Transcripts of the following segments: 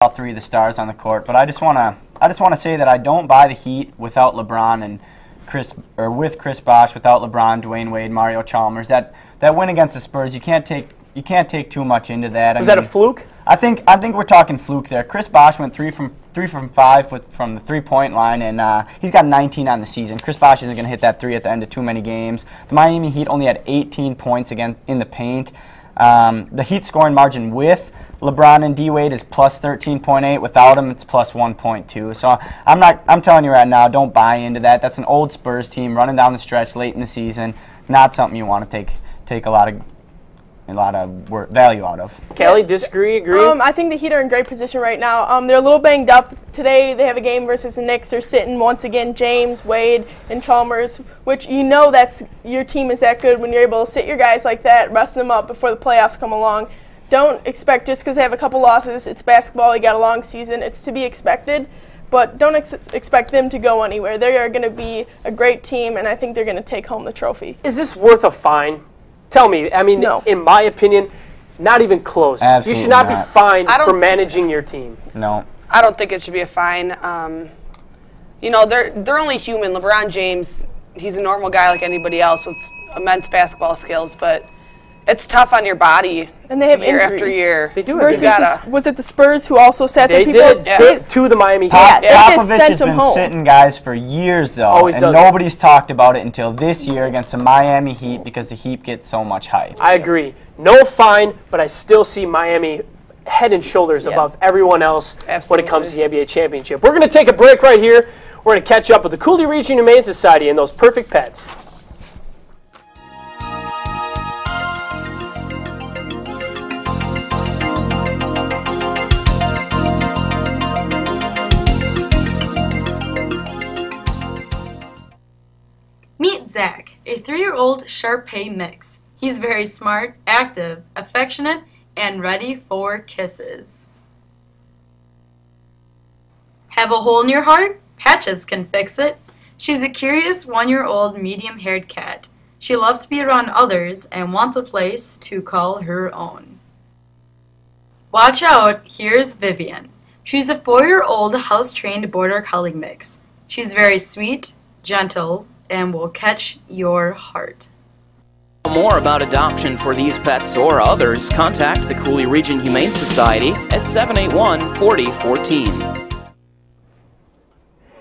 all three of the stars on the court. But I just want to say that I don't buy the Heat without LeBron and with Chris Bosh, without LeBron, Dwayne Wade, Mario Chalmers. That win against the Spurs, you can't take too much into that. Was that a fluke? I think we're talking fluke there. Chris Bosh went 3 from 5 from the 3-point line, and he's got 19 on the season. Chris Bosh isn't going to hit that 3 at the end of too many games. The Miami Heat only had 18 points again in the paint. The Heat scoring margin with LeBron and D-Wade is plus 13.8. Without him, it's plus 1.2. So I'm telling you right now, don't buy into that. That's an old Spurs team running down the stretch late in the season. Not something you want to take a lot of value out of. Callie, disagree, agree? I think the Heat are in great position right now. They're a little banged up. Today they have a game versus the Knicks. They're sitting once again James, Wade, and Chalmers, which that's your team is that good when you're able to sit your guys like that, rest them up before the playoffs come along. Don't expect just because they have a couple losses, it's basketball, you got a long season, it's to be expected. But don't expect them to go anywhere. They are going to be a great team, and I think they're going to take home the trophy. Is this worth a fine? Tell me. I mean, no. In my opinion, not even close. Absolutely you should not be fined for managing your team. No. I don't think it should be a fine. They're only human. LeBron James, he's a normal guy like anybody else with immense basketball skills, but it's tough on your body. And they have year injuries. after year. They do have injuries. Was it the Spurs who also sat they the people? did to the Miami Heat. Popovich has been sitting guys for years, though, Always and nobody's talked about it until this year against the Miami Heat because the Heat get so much hype. I agree. No fine, but I still see Miami head and shoulders above everyone else when it comes to the NBA championship. We're going to take a break right here. We're going to catch up with the Cooley Region Humane Society and those perfect pets. Meet Zach, a 3-year-old Shar-Pei mix. He's very smart, active, affectionate, and ready for kisses. Have a hole in your heart? Patches can fix it. She's a curious 1-year-old medium-haired cat. She loves to be around others and wants a place to call her own. Watch out, here's Vivian. She's a 4-year-old house-trained border collie mix. She's very sweet, gentle, and will catch your heart. For more about adoption for these pets or others, contact the Cooley Region Humane Society at 781-4014.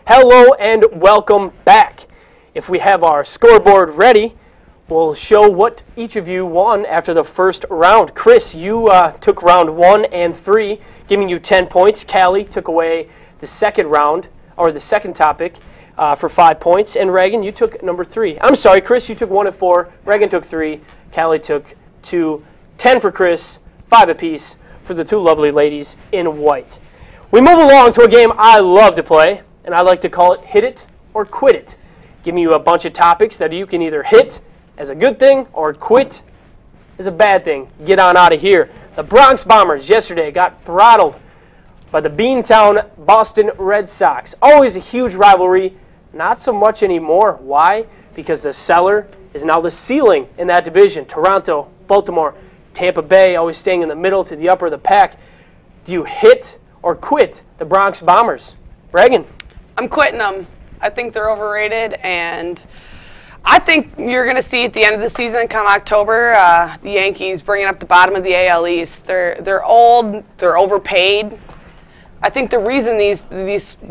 Hello and welcome back. If we have our scoreboard ready, we'll show what each of you won after the first round. Chris, you took round 1 and 3, giving you 10 points. Callie took away the second round, or the second topic, for 5 points. And Raegen, you took number 3. I'm sorry, Chris, you took 1 and 4. Raegen took 3. Callie took 2. 10 for Chris, 5 apiece for the two lovely ladies in white. We move along to a game I love to play, and I like to call it Hit It or Quit It. Giving you a bunch of topics that you can either hit as a good thing or quit as a bad thing. Get on out of here. The Bronx Bombers yesterday got throttled by the Beantown Boston Red Sox. Always a huge rivalry. Not so much anymore. Why? Because the cellar is now the ceiling in that division. Toronto, Baltimore, Tampa Bay always staying in the middle to the upper of the pack. Do you hit or quit the Bronx Bombers? Raegen? I'm quitting them. I think they're overrated, and I think you're going to see at the end of the season, come October, the Yankees bringing up the bottom of the AL East. They're old. They're overpaid. I think the reason these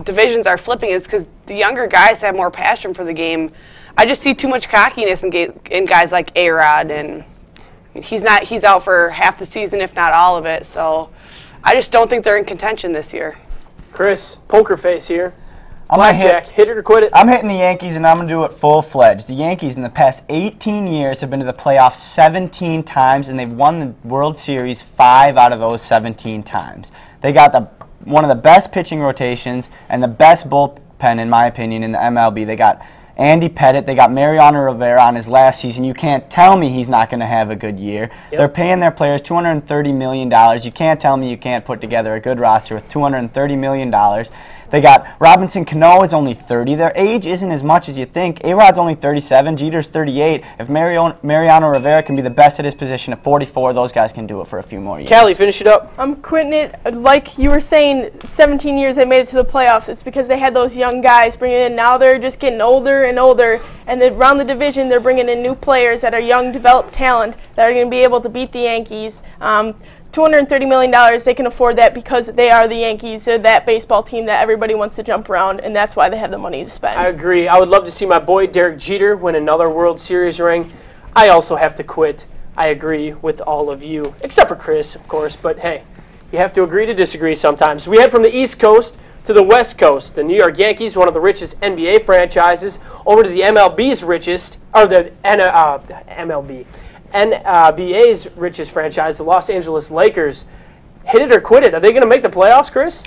divisions are flipping is because the younger guys have more passion for the game. I just see too much cockiness in guys like A-Rod, and he's out for half the season, if not all of it. So I just don't think they're in contention this year. Chris, poker face here. Blackjack, hit it or quit it? I'm hitting the Yankees, and I'm going to do it full-fledged. The Yankees in the past 18 years have been to the playoffs 17 times, and they've won the World Series 5 out of those 17 times. They got one of the best pitching rotations and the best bullpen, in my opinion, in the MLB. They got Andy Pettit. They got Mariano Rivera on his last season. You can't tell me he's not going to have a good year. Yep. They're paying their players $230 million. You can't tell me you can't put together a good roster with $230 million. They got Robinson Cano is only 30. Their age isn't as much as you think. A-Rod's only 37. Jeter's 38. If Mariano Rivera can be the best at his position at 44, those guys can do it for a few more years. Callie, finish it up. I'm quitting it. Like you were saying, 17 years they made it to the playoffs. It's because they had those young guys bringing in. Now they're just getting older and older. And then around the division, they're bringing in new players that are young, developed talent that are going to be able to beat the Yankees. $230 million, they can afford that because they are the Yankees. They're that baseball team that everybody wants to jump around, and that's why they have the money to spend. I agree. I would love to see my boy Derek Jeter win another World Series ring. I also have to quit. I agree with all of you, except for Chris, of course. But, hey, you have to agree to disagree sometimes. We head from the East Coast to the West Coast. The New York Yankees, one of the richest NBA franchises, over to the MLB's richest, or the NBA's richest franchise, the Los Angeles Lakers. Hit it or quit it. Are they going to make the playoffs, Chris?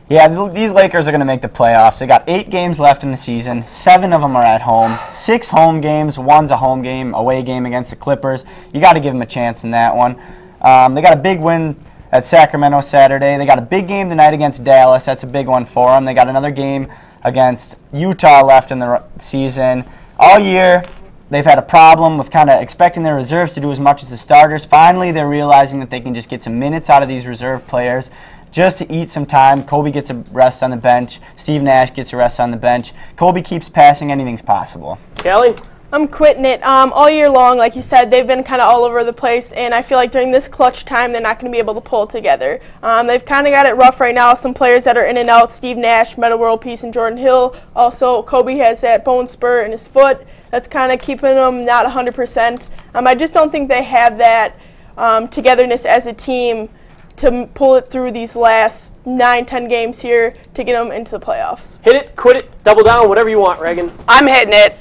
Yeah, these Lakers are going to make the playoffs. They got 8 games left in the season. 7 of them are at home. 6 home games. 1's a home game, away game against the Clippers. You got to give them a chance in that one. They got a big win at Sacramento Saturday. They got a big game tonight against Dallas. That's a big one for them. They got another game against Utah left in the season. All year, they've had a problem with kind of expecting their reserves to do as much as the starters. Finally, they're realizing that they can just get some minutes out of these reserve players just to eat some time. Kobe gets a rest on the bench. Steve Nash gets a rest on the bench. Kobe keeps passing. Anything's possible. Callie? I'm quitting it. All year long, like you said, they've been kind of all over the place, and I feel like during this clutch time, they're not going to be able to pull it together. They've kind of got it rough right now. Some players that are in and out, Steve Nash, Metta World Peace, and Jordan Hill. Also, Kobe has that bone spur in his foot. That's kind of keeping them not 100%. I just don't think they have that togetherness as a team to pull it through these last 9-10 games here to get them into the playoffs. Hit it, quit it, double down, whatever you want, Raegen. I'm hitting it.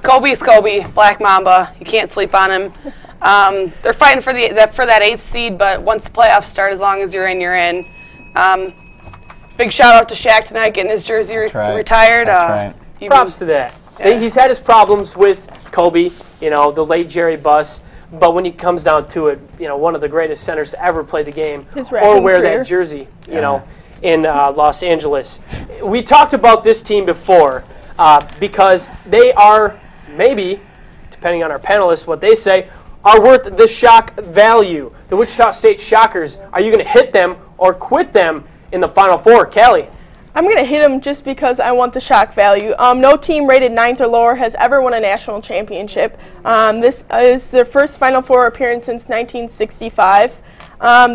Kobe's Kobe, Black Mamba. You can't sleep on him. They're fighting for that 8th seed, but once the playoffs start, as long as you're in, you're in. Big shout out to Shaq tonight, getting his jersey retired. That's right. Props to that. Yeah. He's had his problems with Kobe, the late Jerry Buss. But when it comes down to it, one of the greatest centers to ever play the game or wear that jersey, in Los Angeles. We talked about this team before because they are maybe, depending on our panelists, what they say, are worth the shock value. The Wichita State Shockers, are you going to hit them or quit them in the Final Four? Callie? I'm going to hit them just because I want the shock value. No team rated 9th or lower has ever won a national championship. This is their first Final Four appearance since 1965.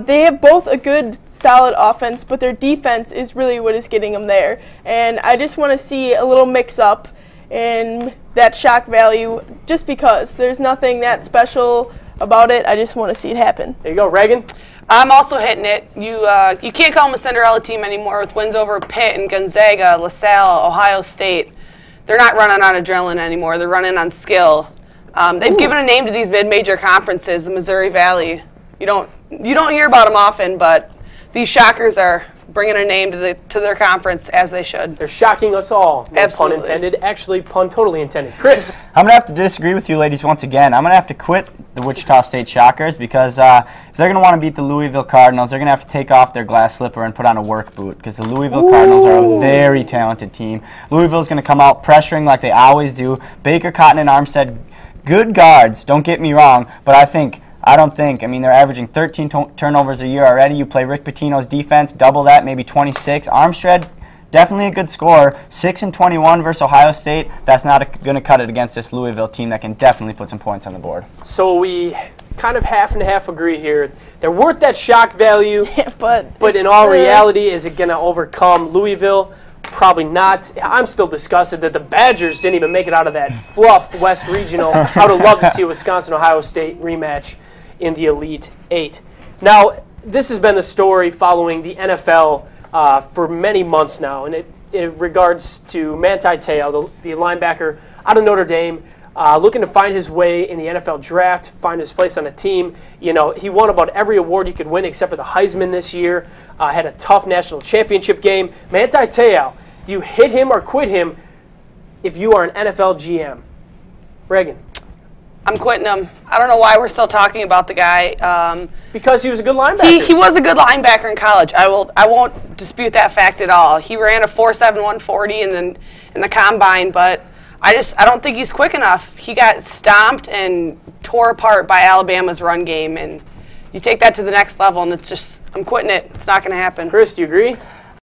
They have both a good, solid offense, but their defense is really what is getting them there. And I just want to see a little mix-up in that shock value just because. There's nothing that special about it. I just want to see it happen. There you go. Raegen? I'm also hitting it. You can't call them a Cinderella team anymore with wins over Pitt and Gonzaga, LaSalle, Ohio State. They're not running on adrenaline anymore. They're running on skill. They've given a name to these mid-major conferences, the Missouri Valley. You don't hear about them often, but these Shockers are bringing a name to their conference as they should. They're shocking us all. No Absolutely. Pun intended. Actually, pun totally intended. Chris? I'm going to have to disagree with you ladies once again. I'm going to have to quit the Wichita State Shockers because if they're going to want to beat the Louisville Cardinals, they're going to have to take off their glass slipper and put on a work boot because the Louisville Cardinals are a very talented team. Louisville's going to come out pressuring like they always do. Baker, Cotton, and Armstead, good guards, don't get me wrong, but I mean, they're averaging 13 turnovers a year already. You play Rick Pitino's defense, double that, maybe 26. Armstead, definitely a good scorer. 6-21 versus Ohio State. That's not going to cut it against this Louisville team that can definitely put some points on the board. So we kind of half and half agree here. They're worth that shock value, but in all reality, is it going to overcome Louisville? Probably not. I'm still disgusted that the Badgers didn't even make it out of that fluff West Regional. I would have loved to see a Wisconsin-Ohio State rematch in the Elite Eight. Now, this has been the story following the NFL for many months now, and it regards to Manti Te'o, the linebacker out of Notre Dame, looking to find his way in the NFL draft, find his place on a team. He won about every award he could win except for the Heisman this year, had a tough national championship game. Manti Te'o, do you hit him or quit him if you are an NFL GM? Raegen. I'm quitting him. I don't know why we're still talking about the guy. Because he was a good linebacker. He was a good linebacker in college. I won't dispute that fact at all. He ran a 4.7 140 in the combine, but I don't think he's quick enough. He got stomped and tore apart by Alabama's run game, and you take that to the next level, and it's just, I'm quitting it. It's not going to happen. Chris, do you agree?